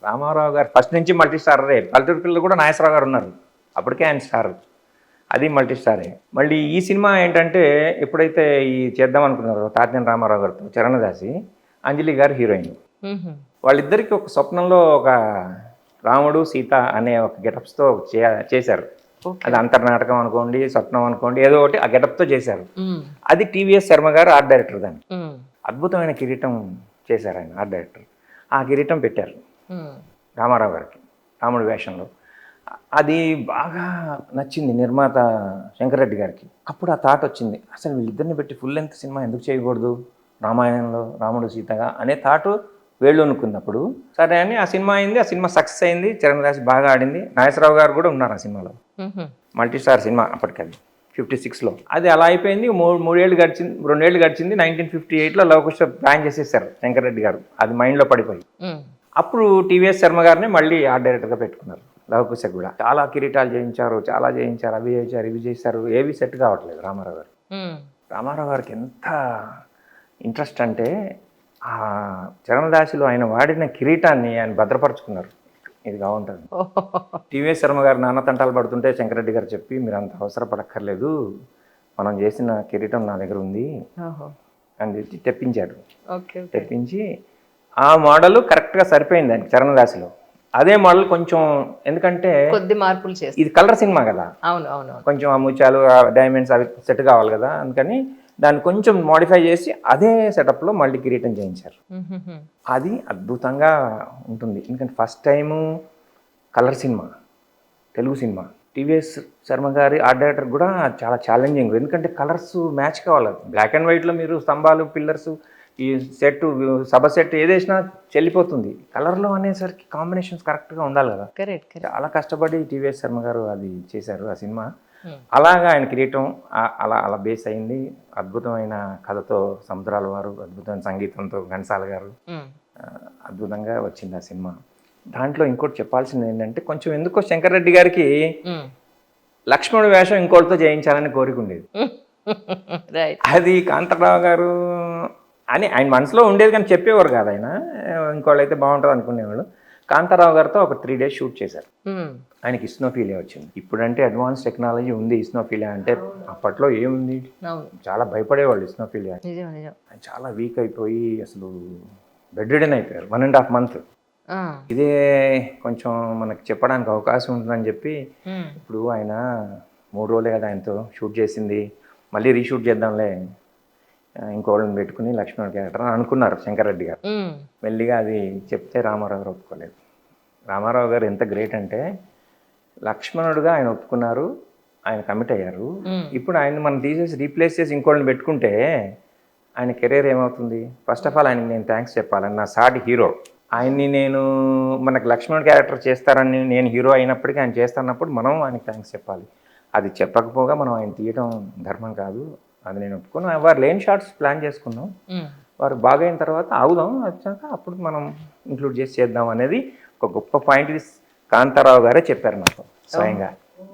రామారావు గారు ఫస్ట్ నుంచి మల్టీ స్టారరే. పల్లెటూరులో కూడా నాగేశ్వరరావు గారు ఉన్నారు, అప్పటికే ఆయన స్టార్, అది మల్టీ స్టారే. మళ్ళీ ఈ సినిమా ఏంటంటే ఎప్పుడైతే ఈ చేద్దాం అనుకున్నారో తాతినేని రామారావు గారితో చరణదాసి, అంజలి గారు హీరోయిన్, వాళ్ళిద్దరికి ఒక స్వప్నంలో ఒక రాముడు సీత అనే ఒక గెటప్స్తో చేశారు. అది అంతర్నాటకం అనుకోండి, స్వప్నం అనుకోండి, ఏదో ఒకటి ఆ గెటప్తో చేశారు. అది టీవీఎస్ శర్మ గారు ఆర్ట్ డైరెక్టర్, దాన్ని అద్భుతమైన కిరీటం చేశారు ఆయన ఆర్ట్ డైరెక్టర్. ఆ కిరీటం పెట్టారు రామారావు గారికి రాముడి వేషంలో. అది బాగా నచ్చింది నిర్మాత శంకర్ రెడ్డి గారికి. అప్పుడు ఆ థాట్ వచ్చింది, అసలు వీళ్ళిద్దరిని పెట్టి ఫుల్ లెంత్ సినిమా ఎందుకు చేయకూడదు రామాయణంలో రాముడు సీతగా అనే థాట్ వేళ్ళు అనుకున్నప్పుడు సరే అని ఆ సినిమా అయింది. ఆ సినిమా సక్సెస్ అయింది, చరణదాస్ బాగా ఆడింది, నాగేశ్వరరావు గారు కూడా ఉన్నారు ఆ సినిమాలో. మల్టీ స్టార్ సినిమా అప్పటికది 56లో. అది అలా అయిపోయింది. 2 ఏళ్ళు గడిచింది. 1958లో లవకుశ ప్లాన్ చేసేసారు శంకర్ రెడ్డి గారు, అది మైండ్లో పడిపోయి. అప్పుడు టీవీఎస్ శర్మ గారిని మళ్ళీ ఆర్ట్ డైరెక్టర్గా పెట్టుకున్నారు. లవకుశ కూడా చాలా కిరీటాలు చేయించారు, చాలా చేయించారు, అవి చేయించారు, ఇవి చేశారు, ఏవి సెట్ కావట్లేదు రామారావు గారు. రామారావు గారికి ఎంత ఇంట్రెస్ట్ అంటే ఆ చరణదాసిలో ఆయన వాడిన కిరీటాన్ని ఆయన భద్రపరుచుకున్నారు, ఇది బాగుంటుంది. టీవీఎస్ శర్మ గారు నాన్న తంటాలు పడుతుంటే శంకరెడ్డి గారు చెప్పి, మీరు అంత అవసరపడక్కర్లేదు, మనం చేసిన కిరీటం నా దగ్గర ఉంది అని చెప్పి తెప్పించారు. తెప్పించి ఆ మోడల్ కరెక్ట్గా సరిపోయింది ఆయన చరణదాసిలో. అదే మోడల్ కొంచెం, ఎందుకంటే కొద్ది మార్పులు చేసి ఇది కలర్ సినిమా కదా, అవును కొంచెం ఆ ముత్యాలు డైమండ్స్ అవి సెట్ కావాలి కదా, అందుకని దాన్ని కొంచెం మోడిఫై చేసి అదే సెటప్లో మళ్ళీ కిరీటం చేయించారు. అది అద్భుతంగా ఉంటుంది, ఎందుకంటే first time colour cinema, Telugu cinema. TVS Sharma గారి ఆర్ట్ డైరెక్టర్ కూడా చాలా ఛాలెంజింగ్, ఎందుకంటే కలర్స్ మ్యాచ్ కావాలి. బ్లాక్ అండ్ వైట్లో మీరు స్తంభాలు, పిల్లర్స్, ఈ సెట్, సభ సెట్ ఏదేసినా చెల్లిపోతుంది. కలర్లో అనేసరికి కాంబినేషన్స్ కరెక్ట్గా ఉండాలి కదా. చాలా కష్టపడి టీవీఎస్ శర్మ గారు అది చేశారు ఆ సినిమా. అలాగా ఆయన కిరీటం అలా బేస్ అయింది. అద్భుతమైన కథతో సముద్రాల వారు, అద్భుతమైన సంగీతంతో ఘంటసాల గారు, అద్భుతంగా వచ్చింది ఆ సినిమా. దాంట్లో ఇంకోటి చెప్పాల్సింది ఏంటంటే, కొంచెం ఎందుకో శంకర్ రెడ్డి గారికి లక్ష్మణుడి వేషం ఇంకోటితో చేయించాలని కోరిక ఉండేది. అది కాంతారావు గారు అని ఆయన మనసులో ఉండేది, కానీ చెప్పేవారు కాదు ఆయన. ఇంకోళ్ళు అయితే బాగుంటుంది అనుకునేవాళ్ళు. కాంతారావు గారితో ఒక 3 days షూట్ చేశారు. ఆయనకి ఇస్నోఫీలియా వచ్చింది. ఇప్పుడంటే అడ్వాన్స్ టెక్నాలజీ ఉంది, ఇస్నోఫీలియా అంటే అప్పట్లో ఏముంది, చాలా భయపడేవాళ్ళు ఇస్నోఫీలియా. ఆయన చాలా వీక్ అయిపోయి అసలు బెడ్ రిడెన్ అయిపోయారు 1.5 months. ఇదే కొంచెం మనకి చెప్పడానికి అవకాశం ఉంటుందని చెప్పి ఇప్పుడు ఆయన 3 రోజులే కదా ఆయనతో షూట్ చేసింది, మళ్ళీ రీషూట్ చేద్దాంలే ఇంకోళ్ళని పెట్టుకుని లక్ష్మణ్ క్యారెక్టర్ అని అనుకున్నారు శంకర్ రెడ్డి గారు. మెల్లిగా అది చెప్తే రామారావు గారు ఒప్పుకోలేదు. రామారావు గారు ఎంత గ్రేట్ అంటే, లక్ష్మణుడుగా ఆయన ఒప్పుకున్నారు, ఆయన కమిట్ అయ్యారు. ఇప్పుడు ఆయన మనం తీసేసి రీప్లేస్ చేసి ఇంకోళ్ళని పెట్టుకుంటే ఆయన కెరీర్ ఏమవుతుంది? ఫస్ట్ ఆఫ్ ఆల్ ఆయనకి నేను థ్యాంక్స్ చెప్పాలని, నా సాటి హీరో ఆయన్ని నేను, మనకు లక్ష్మణ్ క్యారెక్టర్ చేస్తారని నేను హీరో అయినప్పటికీ ఆయన చేస్తున్నప్పుడు మనం ఆయనకి థ్యాంక్స్ చెప్పాలి. అది చెప్పకపోగా మనం ఆయన తీయడం ధర్మం కాదు, అది నేను ఒప్పుకున్నాను. వారు లేని షార్ట్స్ ప్లాన్ చేసుకున్నాం, వారు బాగైన తర్వాత ఆగుదాం, వచ్చాక అప్పుడు మనం ఇంక్లూడ్ చేసి చేద్దాం అనేది ఒక గొప్ప పాయింట్. ఇది కాంతారావు గారే చెప్పారు నాకు స్వయంగా,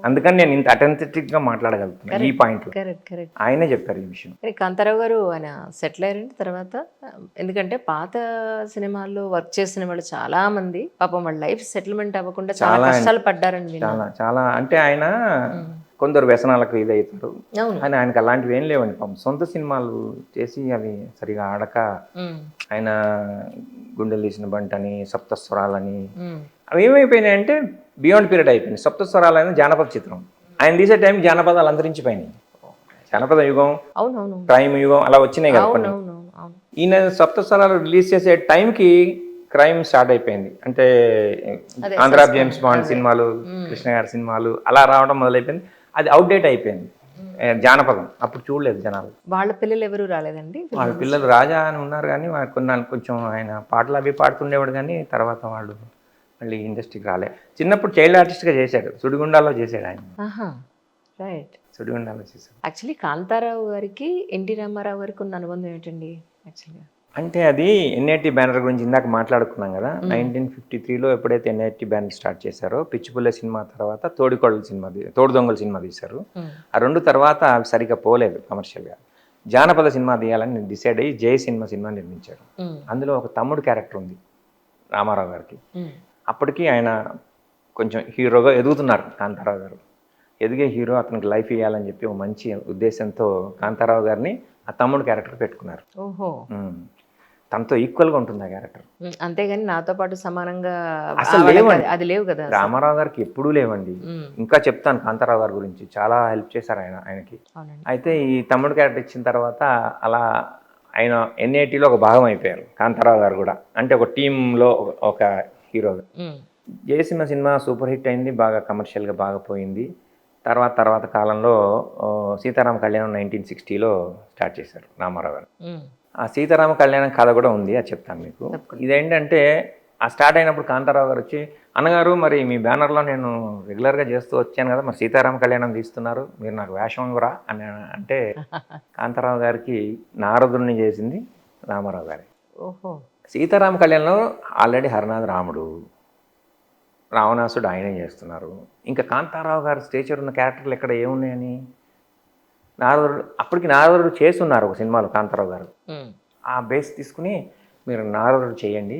అందుకని నేను ఇంత అథెంటిక్గా మాట్లాడగలుగుతున్నాను ఈ పాయింట్. ఆయనే చెప్పారు ఈ విషయం. కాంతారావు గారు ఆయన సెటిల్ అయ్యారంటే తర్వాత, ఎందుకంటే పాత సినిమాల్లో వర్క్ చేసిన వాళ్ళు చాలా మంది పాపం వాళ్ళ లైఫ్ సెటిల్మెంట్ అవ్వకుండా చాలా కష్టాలు పడ్డారండి. చాలా అంటే ఆయన కొందరు వ్యసనాలకు ఇదవుతారు, అని ఆయనకు అలాంటివి ఏం లేవండి. పాపం సొంత సినిమాలు చేసి అవి సరిగా ఆడక ఆయన గుండెలు తీసిన బంటని, సప్తస్వరాలని, అవి ఏమైపోయినాయంటే బియాండ్ పీరియడ్ అయిపోయింది. సప్తస్వరాలు అనేది జానపద చిత్రం, ఆయన తీసే టైం జానపదాలు అంతరించిపోయినాయి. జానపద యుగం, క్రైమ్ యుగం అలా వచ్చినాయి కదా కొన్ని. ఈయన సప్తస్వరాలు రిలీజ్ చేసే టైంకి క్రైమ్ స్టార్ట్ అయిపోయింది. అంటే ఆంధ్ర జేమ్స్ బాండ్ సినిమాలు, కృష్ణ గారి సినిమాలు అలా రావడం మొదలైపోయింది. అది అవుట్డేట్ అయిపోయింది జానపదం. అప్పుడు చూడలేదు జనాలు. వాళ్ళ పిల్లలు ఎవరు రాలేదండి? వాళ్ళ పిల్లలు రాజా అని ఉన్నారు, కానీ కొంచెం ఆయన పాటలు అవి పాడుతుండేవాడు, కానీ తర్వాత వాళ్ళు మళ్ళీ ఇండస్ట్రీకి రాలే. చిన్నప్పుడు చైల్డ్ ఆర్టిస్ట్గా చేశాడు, సుడిగుండాలో చేశాడు ఆయన. సుడిగుండాలో చేశాడు. యాక్చువల్లీ కాంతారావు గారికి ఎన్టీ రామారావు గారికి ఉన్న అనుబంధం ఏంటండి యాక్చువల్గా? అంటే అది ఎన్ఐటి బ్యానర్ గురించి ఇందాక మాట్లాడుకున్నాం కదా. 1953లో ఎప్పుడైతే ఎన్ఐటి బ్యానర్ స్టార్ట్ చేశారో, పిచ్చిపుల్లె సినిమా తర్వాత తోడు దొంగల సినిమా తీశారు. ఆ 2 తర్వాత అవి సరిగ్గా పోలేదు కమర్షియల్గా. జానపద సినిమా తీయాలని డిసైడ్ అయ్యి జై సినిమా నిర్మించారు. అందులో ఒక తమ్ముడు క్యారెక్టర్ ఉంది రామారావు గారికి. అప్పటికి ఆయన కొంచెం హీరోగా ఎదుగుతున్నారు కాంతారావు గారు. ఎదిగే హీరో అతనికి లైఫ్ ఇవ్వాలని చెప్పి ఒక మంచి ఉద్దేశంతో కాంతారావు గారిని ఆ తమ్ముడు క్యారెక్టర్ పెట్టుకున్నారు. ఓహో. తనతో ఈక్వల్గా ఉంటుంది ఆ క్యారెక్టర్. అంతేగాని నాతో పాటు సమానంగా అసలు లేవండి. అది లేవు కదా. రామారావు గారికి ఎప్పుడూ లేవండి. ఇంకా చెప్తాను కాంతారావు గారి గురించి, చాలా హెల్ప్ చేశారు ఆయనకి. అయితే ఈ తమ్ముడు క్యారెక్టర్ ఇచ్చిన తర్వాత అలా ఆయన ఎన్ఐటీలో ఒక భాగం అయిపోయారు కాంతారావు గారు కూడా. అంటే ఒక టీంలో ఒక హీరోగా. జయసింహ సినిమా సూపర్ హిట్ అయింది, బాగా కమర్షియల్గా బాగా పోయింది. తర్వాత కాలంలో సీతారామ కళ్యాణం 1960లో స్టార్ట్ చేశారు రామారావు గారు. ఆ సీతారామ కళ్యాణం కథ కూడా ఉంది, అది చెప్తాను మీకు. ఇదేంటంటే ఆ స్టార్ట్ అయినప్పుడు కాంతారావు గారు వచ్చి, అన్నగారు మరి మీ బ్యానర్లో నేను రెగ్యులర్గా చేస్తూ వచ్చాను కదా, మరి సీతారామ కళ్యాణం తీస్తున్నారు, మీరు నాకు వేషం ఇవ్వరా అని అంటే కాంతారావు గారికి నారదుడిని చేసింది రామారావు గారి. ఓహో. సీతారామ కళ్యాణంలో ఆల్రెడీ హరనాథ్ రాముడు, రావణాసుడు ఆయనే చేస్తున్నారు. ఇంకా కాంతారావు గారు స్టేచర్ ఉన్న క్యారెక్టర్లు ఎక్కడ ఏమున్నాయని నారదుడు, అప్పటికి నారదుడు చేస్తున్నారు ఒక సినిమాలో కాంతారావు గారు. ఆ బేస్ తీసుకుని మీరు నారదుడు చేయండి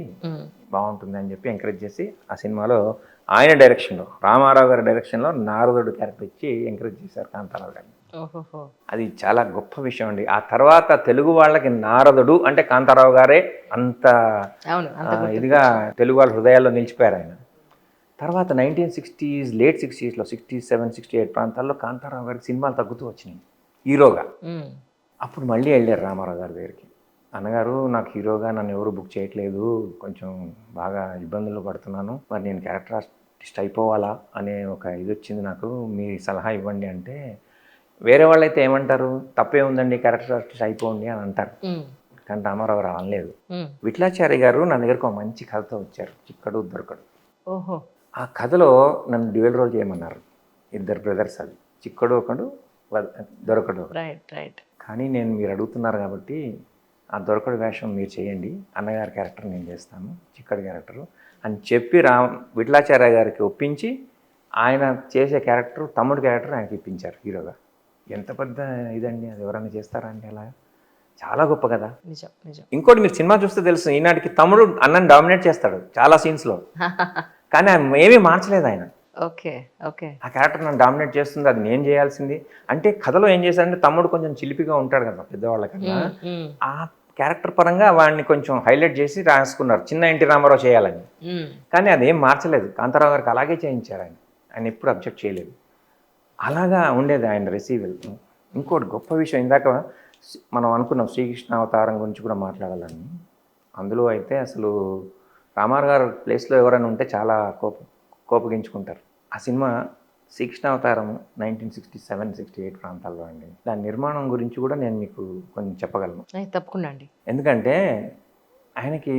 బాగుంటుంది అని చెప్పి ఎంకరేజ్ చేసి ఆ సినిమాలో ఆయన డైరెక్షన్లో, రామారావు గారి డైరెక్షన్లో నారదుడు క్యారెక్టర్ ఇచ్చి ఎంకరేజ్ చేశారు కాంతారావు గారిని. అది చాలా గొప్ప విషయం అండి. ఆ తర్వాత తెలుగు వాళ్ళకి నారదుడు అంటే కాంతారావు గారే అంత ఇదిగా తెలుగు వాళ్ళ హృదయాల్లో నిలిచిపోయారు ఆయన. తర్వాత 1960s లేట్ 60sలో 67, 68 ప్రాంతాల్లో కాంతారావు గారికి సినిమాలు తగ్గుతూ వచ్చినాయి హీరోగా. అప్పుడు మళ్ళీ వెళ్ళారు రామారావు గారి దగ్గరికి, అన్నగారు నాకు హీరోగా నన్ను ఎవరు బుక్ చేయట్లేదు, కొంచెం బాగా ఇబ్బందులు పడుతున్నాను, మరి నేను క్యారెక్టర్ ఆర్టిస్ట్ అయిపోవాలా అనే ఒక ఇది వచ్చింది నాకు, మీ సలహా ఇవ్వండి అంటే, వేరే వాళ్ళైతే ఏమంటారు, తప్పే ఉందండి క్యారెక్టర్ ఆర్టిస్ట్ అయిపోండి అని అంటారు. కానీ రామారావు గారు అనలేదు. విఠలాచారి గారు నా దగ్గరకు ఒక మంచి కథతో వచ్చారు, చిక్కడు దొరకడు. ఓహో. ఆ కథలో నన్ను డ్యూయల్ రోల్ చేయమన్నారు. ఇద్దరు బ్రదర్స్, అది చిక్కడు ఒకడు దొరకడు. కానీ నేను మీరు అడుగుతున్నారు కాబట్టి ఆ దొరకడు వేషం మీరు చేయండి, అన్నగారి క్యారెక్టర్ నేను చేస్తాను, చిక్కడు క్యారెక్టరు అని చెప్పి విఠలాచార్య గారికి ఒప్పించి ఆయన చేసే క్యారెక్టర్ తమ్ముడు క్యారెక్టర్ ఆయనకి ఇప్పించారు హీరోగా. ఎంత పెద్ద ఇదండి, అది ఎవరైనా చేస్తారా అంటే అలా చాలా గొప్ప కదా. ఇంకోటి మీరు సినిమా చూస్తే తెలుసు, ఈనాటికి తమ్ముడు అన్నని డామినేట్ చేస్తాడు చాలా సీన్స్లో, కానీ ఆయన ఏమీ మార్చలేదు ఆయన. Okay okay. ఆ క్యారెక్టర్ నన్ను డామినేట్ చేస్తుంది, అది నేను చేయాల్సింది అంటే. కథలో ఏం చేశాడంటే తమ్ముడు కొంచెం చిలిపిగా ఉంటాడు కదా పెద్దవాళ్ళకన్నా, ఆ క్యారెక్టర్ పరంగా వాడిని కొంచెం హైలైట్ చేసి రాసుకున్నారు చిన్న ఎన్టీ రామారావు చేయాలని. కానీ అదేం మార్చలేదు, కాంతారావు గారికి అలాగే చేయించారు ఆయన ఎప్పుడు అబ్జెక్ట్ చేయలేదు. అలాగా ఉండేది ఆయన రిసీవల్. ఇంకోటి గొప్ప విషయం, ఇందాక మనం అనుకున్నాం శ్రీకృష్ణ అవతారం గురించి కూడా మాట్లాడాలని. అందులో అయితే అసలు రామారావు గారు ప్లేస్లో ఎవరైనా ఉంటే చాలా కోపగించుకుంటారు. ఆ సినిమా శ్రీకృష్ణ అవతారం 1967, 68 ప్రాంతాల్లో అండి. దాని నిర్మాణం గురించి కూడా నేను మీకు కొంచెం చెప్పగలను. తప్పకుండా అండి. ఎందుకంటే ఆయనకి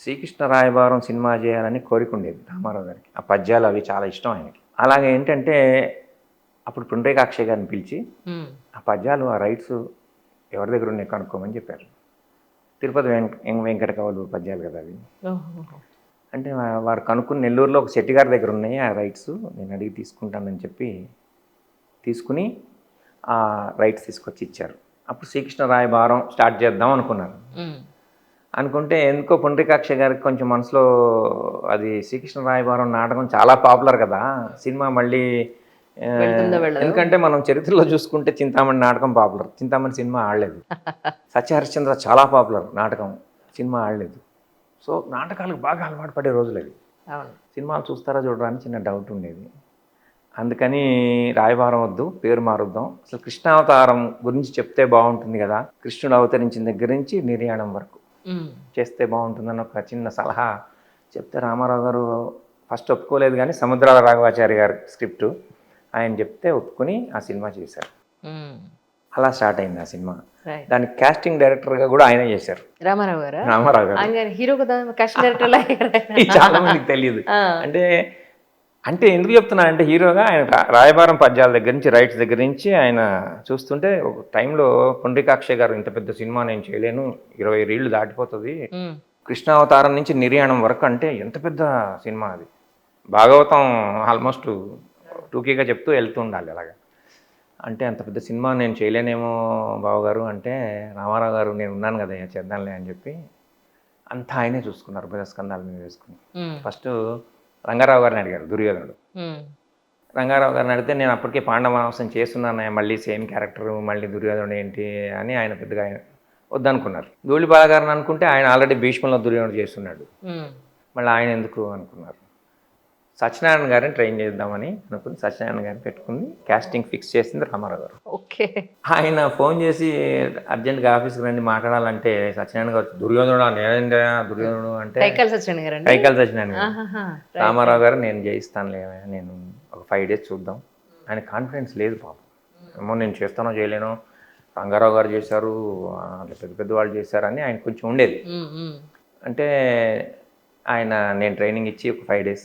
శ్రీకృష్ణ రాయబారం సినిమా చేయాలని కోరిక ఉండేది రామారావు గారికి. ఆ పద్యాలు అవి చాలా ఇష్టం ఆయనకి. అలాగే ఏంటంటే అప్పుడు పుండరీకాక్షయ్య గారిని పిలిచి ఆ పద్యాలు, ఆ రైట్స్ ఎవరి దగ్గర ఉన్నాయి కనుక్కోమని చెప్పారు. తిరుపతి వెంకట కవులు పద్యాలు కదా అవి. అంటే వారు కనుక్కుని నెల్లూరులో ఒక శెట్టి గారి దగ్గర ఉన్నాయి ఆ రైట్స్, నేను అడిగి తీసుకుంటానని చెప్పి తీసుకుని ఆ రైట్స్ తీసుకొచ్చి ఇచ్చారు. అప్పుడు శ్రీకృష్ణ రాయబారం స్టార్ట్ చేద్దాం అనుకున్నారు. అనుకుంటే ఎందుకో పుండరీకాక్ష గారికి కొంచెం మనసులో, అది శ్రీకృష్ణ రాయబారం నాటకం చాలా పాపులర్ కదా, సినిమా మళ్ళీ ఎందుకంటే మనం చరిత్రలో చూసుకుంటే చింతామణి నాటకం పాపులర్, చింతామణి సినిమా ఆడలేదు. సత్యహరిశ్చంద్ర చాలా పాపులర్ నాటకం, సినిమా ఆడలేదు. సో నాటకాలకు బాగా అలవాటు పడే రోజులు అవి. సినిమాలు చూస్తారా చూడరా అని చిన్న డౌట్ ఉండేది. అందుకని రాయబారం వద్దు, పేరు మారుద్దాం, అసలు కృష్ణావతారం గురించి చెప్తే బాగుంటుంది కదా, కృష్ణుడు అవతరించిన దగ్గర నుంచి నిర్యాణం వరకు చేస్తే బాగుంటుందని ఒక చిన్న సలహా చెప్తే రామారావు గారు ఫస్ట్ ఒప్పుకోలేదు. కానీ సముద్రాల రాఘవాచారి గారి స్క్రిప్టు ఆయన చెప్తే ఒప్పుకొని ఆ సినిమా చేశారు. అలా స్టార్ట్ అయింది ఆ సినిమా. దానికి కాస్టింగ్ డైరెక్టర్గా కూడా ఆయనే చేశారు, రామారావు గారు. హీరో కదా, కాస్టింగ్ డైరెక్టర్ చాలా మందికి తెలియదు. అంటే ఎందుకు చెప్తున్నా అంటే, హీరోగా ఆయన రాయబారం పద్యాల దగ్గర నుంచి, రైట్స్ దగ్గర నుంచి ఆయన చూస్తుంటే ఒక టైంలో పుండరీకాక్షయ్య గారు ఇంత పెద్ద సినిమా నేను చేయలేను, 20 ఏళ్ళు దాటిపోతుంది, కృష్ణావతారం నుంచి నిర్యాణం వరకు అంటే ఎంత పెద్ద సినిమా అది, భాగవతం ఆల్మోస్ట్ టూకీగా చెప్తూ వెళ్తూ ఉండాలి అలాగా. అంటే అంత పెద్ద సినిమా నేను చేయలేనేమో బావగారు అంటే, రామారావు గారు నేను ఉన్నాను కదా చేద్దాంలే అని చెప్పి అంతా ఆయనే చూసుకున్నారు భుజస్కంధాల మీద వేసుకుని. ఉమ్, ఫస్ట్ రంగారావు గారిని అడిగారు దుర్యోధనుడు. ఉమ్, రంగారావు గారిని అడిగితే నేను అప్పటికే పాండవనాశం చేస్తున్నాను, మళ్ళీ సేమ్ క్యారెక్టర్, మళ్ళీ దుర్యోధనుడు ఏంటి అని ఆయన పెద్దగా వద్దనుకున్నారు. ధూళిపాల గారిని అనుకుంటే ఆయన ఆల్రెడీ భీష్మంలో దుర్యోధనుడు చేస్తున్నాడు, ఉమ్. మళ్ళీ ఆయన ఎందుకు అనుకున్నారు. సత్యనారాయణ గారిని ట్రైన్ చేద్దామని అనుకుని సత్యనారాయణ గారిని పెట్టుకుని క్యాస్టింగ్ ఫిక్స్ చేసింది రామారావు గారు. ఓకే. ఆయన ఫోన్ చేసి అర్జెంట్గా ఆఫీస్కి రండి మాట్లాడాలంటే సత్యనారాయణ గారు దుర్యోధనుడు నేనేంటా దుర్యోధనుడు అంటే కైకాల సత్యనారాయణ గారండి. కైకాల సత్యనారాయణ గారు. ఆహాహా. రామారావు గారు నేను చేయిస్తానులే, నేను ఒక 5 days చూద్దాం. ఆయన కాన్ఫిడెన్స్ లేదు పాపం. ఏమో నేను చేస్తానో చేయలేనో, రంగారావు గారు చేశారు, పెద్ద పెద్ద వాళ్ళు చేశారని ఆయన కొంచెం ఉండేది. ఉమ్, ఉమ్. అంటే ఆయన నేను ట్రైనింగ్ ఇచ్చి ఒక 5 days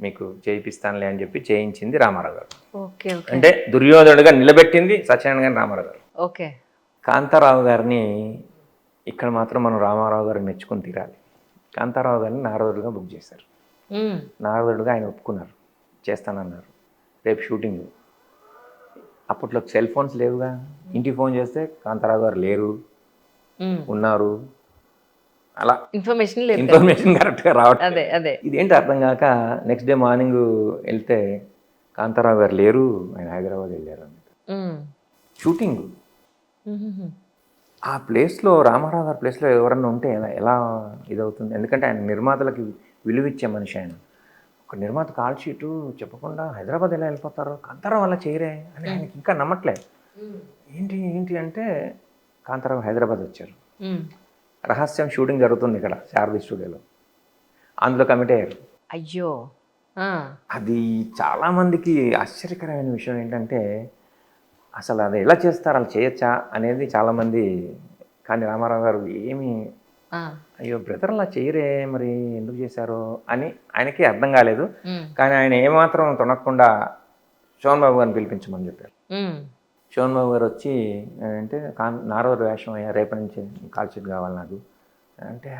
మీకు చేయిస్తానులే అని చెప్పి చేయించింది రామారావు గారు. Okay, okay. అంటే దుర్యోధనుడిగా నిలబెట్టింది సత్యనారాయణ గారిని రామారావు గారు. ఓకే. కాంతారావు గారిని ఇక్కడ మాత్రం మనం రామారావు గారిని మెచ్చుకొని తీరాలి. కాంతారావు గారిని నారదుడిగా బుక్ చేశారు. ఉమ్, నారదుడిగా ఆయన ఒప్పుకున్నారు, చేస్తానన్నారు. రేపు షూటింగ్. అప్పట్లో సెల్ ఫోన్స్ లేవుగా, ఇంటికి ఫోన్ చేస్తే కాంతారావు గారు లేరు, ఉమ్. ఉన్నారు, అలా ఇన్ఫర్మేషన్ లేదు. ఇన్ఫర్మేషన్ కరెక్ట్గా రావట్లేదు. అదే అదే. ఇదేంటి అర్థం కాక నెక్స్ట్ డే మార్నింగ్ వెళ్తే కాంతారావు గారు లేరు, ఆయన హైదరాబాద్ వెళ్ళారు అన్నట్టు. ఉమ్, షూటింగ్ ఉమ్, ఆ ప్లేస్లో, రామారావు గారి ప్లేస్లో ఎవరన్నా ఉంటే ఎలా ఇదవుతుంది. ఎందుకంటే ఆయన నిర్మాతలకి విలువిచ్చే మనిషి. ఆయన ఒక నిర్మాత కాల్ షీటు చెప్పకుండా హైదరాబాద్ ఎలా వెళ్ళిపోతారో, కాంతారావు అలా చేయరే అని ఆయనకి ఇంకా నమ్మట్లే. ఏంటి ఏంటి అంటే కాంతారావు హైదరాబాద్ వచ్చారు. ఉమ్. రహస్యం షూటింగ్ జరుగుతుంది ఇక్కడ శారది స్టూడియోలో, అందులో కమిట్ అయ్యారు. అయ్యో. ఆ. అది చాలామందికి ఆశ్చర్యకరమైన విషయం ఏంటంటే అసలు అది ఎలా చేస్తారు, అలా చేయొచ్చా అనేది చాలామంది. కానీ రామారావు గారు ఏమి ఆ. అయ్యో బ్రదర్ అలా చేయరే, మరి ఎందుకు చేశారో అని ఆయనకి అర్థం కాలేదు. ఉమ్, కానీ ఆయన ఏమాత్రం తొనకుండా శోభన్ బాబు గారిని పిలిపించమని చెప్పారు. ఉమ్. శోభన్ బాబు గారు వచ్చి అంటే నారదుడు వేషం అయ్యా, రేపటి నుంచి కాల్ షీట్ కావాలి నాకు అంటే,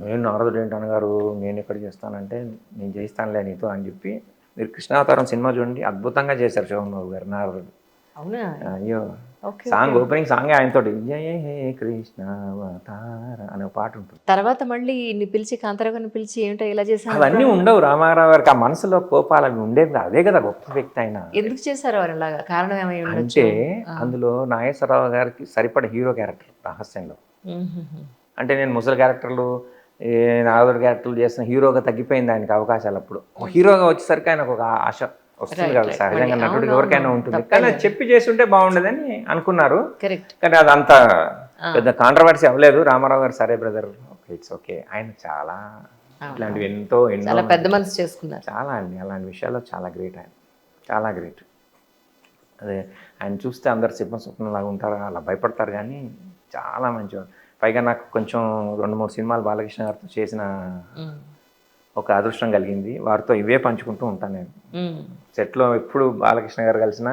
నేను నారదుడు ఏంటనగారు, నేను ఎక్కడ చేస్తానంటే నేను చేయిస్తానులే నీతో అని చెప్పి, మీరు కృష్ణావతారం సినిమా చూడండి, అద్భుతంగా చేశారు శోభన్ బాబు గారు నారదుడు. అవునా? అయ్యో ఓకే. సాంగ్, ఓపెనింగ్ సాంగే ఆయనతోటి జయ హే కృష్ణ అవతార అనే పాట ఉంటుంది. తర్వాత మళ్ళీ నీ పిలిచి కాంతారావు గారిని పిలిచి ఏమిటో ఇలా చేశాను అవన్నీ ఉండవు రామారావు గారికి. ఆ మనసులో కోపాలు అవి ఉండేది కాదు. అదే కదా గొప్ప వ్యక్తి ఆయన. ఎందుకు చేశారు వారు అలాగా? కారణం ఏమై ఉండొచ్చు? అంటే అందులో నాగేశ్వరరావు గారికి సరిపడ హీరో క్యారెక్టర్ రహస్యంలో. ఉహుహు. అంటే నేను ముసలి క్యారెక్టర్లు, నారదుడు క్యారెక్టర్లు చేసిన హీరోగా తగ్గిపోయింది ఆయనకి అవకాశాలు. అప్పుడు హీరోగా వచ్చేసరికి ఆయనకు ఒక ఆశ వస్తుంది కదా, సహజంగా నటుడికి ఎవరికైనా ఉంటుంది. కానీ అది చెప్పి చేస్తుంటే బాగుండదని అనుకున్నారు. కరెక్ట్. కానీ అది అంత పెద్ద కాంట్రవర్సీ అవ్వలేదు. రామారావు గారు సరే బ్రదర్ ఇట్స్ ఓకే. ఆయన చాలా ఇట్లాంటివి ఎన్నో చాలా పెద్ద మనసు చేసుకున్నారు. చాలా అండి, అలాంటి విషయాల్లో చాలా గ్రేట్ ఆయన, చాలా గ్రేట్. అదే ఆయన చూస్తే అందరు స్వప్నంలాగా ఉంటారు, అలా భయపడతారు, కానీ చాలా మంచివాడు. పైగా నాకు కొంచెం 2-3 సినిమాలు బాలకృష్ణ గారితో చేసిన ఒక అదృష్టం కలిగింది. వారితో ఇవే పంచుకుంటూ ఉంటాను నేను. సెట్లో ఎప్పుడు బాలకృష్ణ గారు కలిసినా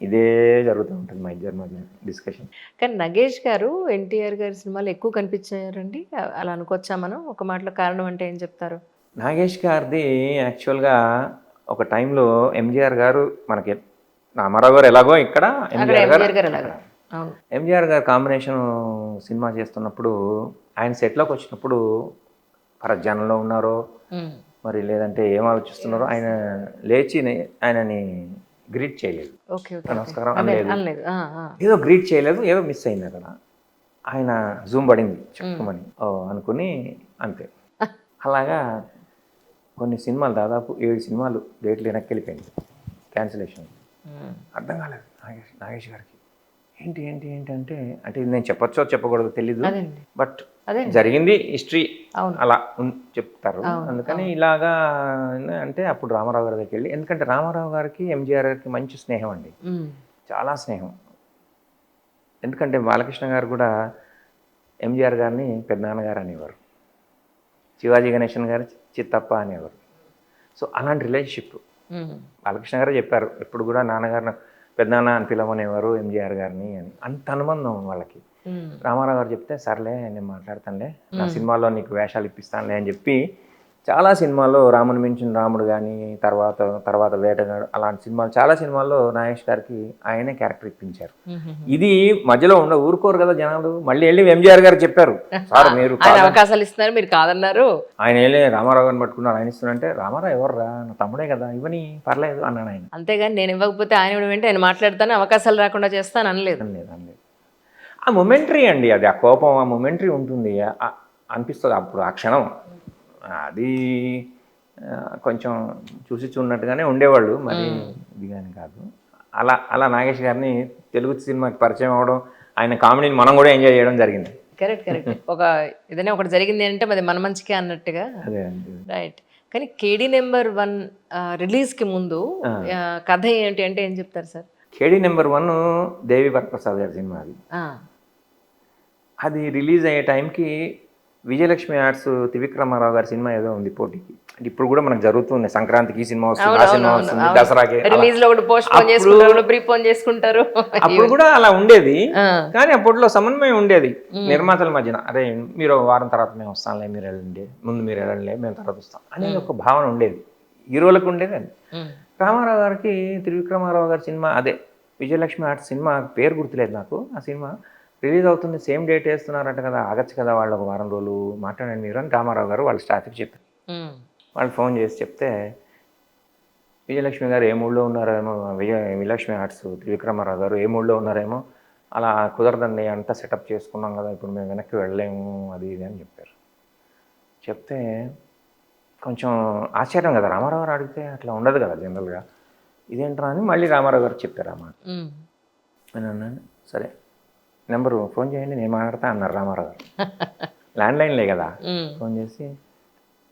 ఇదే జరుగుతూ ఉంటుంది మా ఇద్దరి మధ్య డిస్కషన్. కానీ నగేష్ గారు ఎన్టీఆర్ గారి సినిమాలు ఎక్కువ కనిపించారండి, అలా అనుకోవచ్చా మనం? ఒక మాటలో కారణం అంటే ఏం చెప్తారు? నాగేష్ గారిది యాక్చువల్గా ఒక టైంలో ఎంజీఆర్ గారు, మనకి రామారావు గారు ఎలాగో ఇక్కడ ఎంజీఆర్ గారు కాంబినేషన్ సినిమా చేస్తున్నప్పుడు ఆయన సెట్లోకి వచ్చినప్పుడు పరధ్యానంలో ఉన్నారో మరి లేదంటే ఏం ఆలోచిస్తున్నారో ఆయన లేచి ఆయనని గ్రీట్ చేయలేదు, నమస్కారం అనలేదు, ఏదో గ్రీట్ చేయలేదు, ఏదో మిస్ అయింది అక్కడ. ఆయన జూమ్ పడింది చెప్పుకోమని అనుకుని అంతే. అలాగా కొన్ని సినిమాలు, దాదాపు 7 సినిమాలు డేట్లు వెనక్కి వెళ్ళిపోయింది, క్యాన్సిలేషన్. అర్థం కాలేదు నాగేష్ గారికి. ఏంటి ఏంటి ఏంటి అంటే ఇది నేను చెప్పచ్చో చెప్పకూడదు తెలీదు, బట్ జరిగింది హిస్టరీ అలా చెప్తారు. అందుకని ఇలాగా అంటే అప్పుడు రామారావు గారి దగ్గరికి వెళ్ళి, ఎందుకంటే రామారావు గారికి ఎంజీఆర్ గారికి మంచి స్నేహం అండి, చాలా స్నేహం. ఎందుకంటే బాలకృష్ణ గారు కూడా ఎంజీఆర్ గారిని పెద్దనాన్నగారు అనేవారు, శివాజీ గణేశన్ గారు చిత్తప్ప అనేవారు. సో అలాంటి రిలేషన్షిప్ బాలకృష్ణ గారు చెప్పారు, ఎప్పుడు కూడా నాన్నగారిని పెద్దనాన్న అని పిలవనేవారు ఎంజీఆర్ గారిని అని. అంత అనుబంధం వాళ్ళకి. రామారావు గారు చెప్తే సర్లే నేను మాట్లాడతానులే, నా సినిమాలో నీకు వేషాలు ఇప్పిస్తానులే అని చెప్పి చాలా సినిమాల్లో రాముని మించిన రాముడు కానీ తర్వాత వేటగాడు అలాంటి సినిమాలు చాలా సినిమాల్లో నాగేష్ గారికి ఆయనే క్యారెక్టర్ ఇప్పించారు. ఇది మధ్యలో ఊరుకోరు కదా జనాలు. మళ్ళీ వెళ్ళి ఎంజీఆర్ గారు చెప్పారు, సార్ మీరు ఆయన అవకాశాలు ఇస్తున్నారు మీరు కాదన్నారు. ఆయన వెళ్ళి రామారావు గారిని పట్టుకున్నారు. ఆయన ఇస్తున్నారంటే రామారావు ఎవర్రా, నా తమ్ముడే కదా, ఇవని పర్లేదు అన్నాడు ఆయన. అంతేగాని నేను ఇవ్వకపోతే ఆయన ఇవ్వమంటే ఆయన మాట్లాడతాను, అవకాశాలు రాకుండా చేస్తాను అనలేదు. అనలేదు. ఆ మొమెంటరీ అండి, అది ఆ కోపం, ఆ మొమెంటరీ ఉంటుంది అనిపిస్తుంది అప్పుడు ఆ క్షణం. అది కొంచెం చూడనట్టుగానే ఉండేవాళ్ళు, మరి ఇది కానీ కాదు. అలా నాగేష్ గారిని తెలుగు సినిమాకి పరిచయం అవ్వడం, ఆయన కామెడీని మనం కూడా ఎంజాయ్ చేయడం జరిగింది. కరెక్ట్. ఏదైనా ఒకటి జరిగింది అంటే అది మన మంచికే అన్నట్టుగా. అదే అండి. రైట్. కానీ కేడీ నెంబర్ 1 రిలీజ్కి ముందు కథ ఏంటి అంటే ఏం చెప్తారు సార్? కేడీ నెంబర్ 1 దేవి వరప్రసాద్ గారి సినిమా. అది రిలీజ్ అయ్యే టైంకి విజయలక్ష్మి ఆర్ట్స్ త్రివిక్రమారావు గారి సినిమా ఏదో ఉంది పోటీకి. అంటే ఇప్పుడు కూడా మనకు జరుగుతుంది, సంక్రాంతికి సినిమా వస్తుంది, ఆ సినిమా వస్తుంది, దసరాకి రిలీజ్ లో కూడా పోస్ట్ పోన్ చేసుకుంటారు, ప్రీ పోన్ చేసుకుంటారు. అప్పుడు కూడా అలా ఉండేది. కానీ అప్పట్లో సమన్వయం ఉండేది నిర్మాతల మధ్యన. అరే మీరు వారం తర్వాత మేము వస్తాంలే, మీరు వెళ్ళండి, ముందు మీరు వెళ్ళండి, మేము తర్వాత వస్తాం అనేది ఒక భావన ఉండేది, హీరోలకు ఉండేది. అది రామారావు గారికి త్రివిక్రమారావు గారి సినిమా, అదే విజయలక్ష్మి ఆర్ట్స్ సినిమా పేరు గుర్తులేదు నాకు. ఆ సినిమా రిలీజ్ అవుతుంది, సేమ్ డేట్ వేస్తున్నారంట కదా, ఆగచ్చు కదా వాళ్ళు ఒక వారం రోజులు మాట్లాడండి మీరు అని రామారావు గారు వాళ్ళ స్టాఫ్కి చెప్పారు. వాళ్ళు ఫోన్ చేసి చెప్తే విజయలక్ష్మి గారు ఏ మూడ్లో ఉన్నారేమో, విజయలక్ష్మి ఆర్ట్స్ త్రివిక్రమారావు గారు ఏ మూడ్లో ఉన్నారేమో, అలా కుదరదండి, అంతా సెటప్ చేసుకున్నాం కదా, ఇప్పుడు మేము వెనక్కి వెళ్ళలేము, అది ఇది అని చెప్పారు. చెప్తే కొంచెం ఆశ్చర్యం కదా, రామారావు గారు అడిగితే అట్లా ఉండదు కదా జనరల్గా, ఇదేంట్రా అని మళ్ళీ రామారావు గారు చెప్పారు అన్నమాట. అని అన్నాను, సరే నెంబరు ఫోన్ చేయండి నేను మాట్లాడతా అన్నారు రామారావు గారు. ల్యాండ్లైన్లే కదా. ఫోన్ చేసి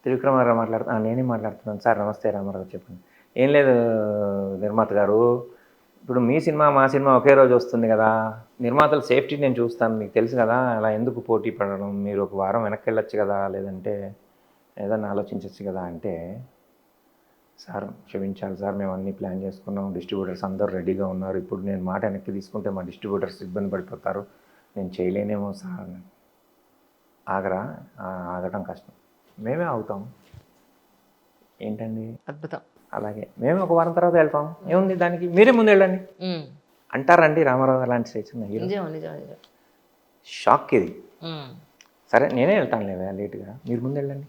త్రివిక్రమారావు మాట్లాడుతా, నేనే మాట్లాడుతున్నాను సార్, నమస్తే రామారావు గారు చెప్పండి. ఏం లేదు నిర్మాత గారు, ఇప్పుడు మీ సినిమా మా సినిమా ఒకే రోజు వస్తుంది కదా, నిర్మాతల సేఫ్టీ నేను చూస్తాను, మీకు తెలుసు కదా, అలా ఎందుకు పోటీ పడడం, మీరు ఒక వారం వెనక్కి వెళ్ళొచ్చు కదా, లేదంటే ఏదన్నా ఆలోచించవచ్చు కదా అంటే, సార్ క్షమించాలి సార్, మేము అన్నీ ప్లాన్ చేసుకున్నాం, డిస్ట్రిబ్యూటర్స్ అందరూ రెడీగా ఉన్నారు, ఇప్పుడు నేను మాట వెనక్కి తీసుకుంటే మా డిస్ట్రిబ్యూటర్స్ ఇబ్బంది పడిపోతారు, నేను చేయలేనేమో సార్. ఆగటం కష్టం, మేమే అవుతాం. ఏంటండి అద్భుతం. అలాగే మేము ఒక వారం తర్వాత వెళ్తాం, ఏముంది దానికి, మీరే ముందు వెళ్ళండి అంటారండి రామారావు అలాంటి స్టేజ్. షాక్ ఇది. సరే నేనే వెళ్తాను లేదా లేట్గా, మీరు ముందు వెళ్ళండి.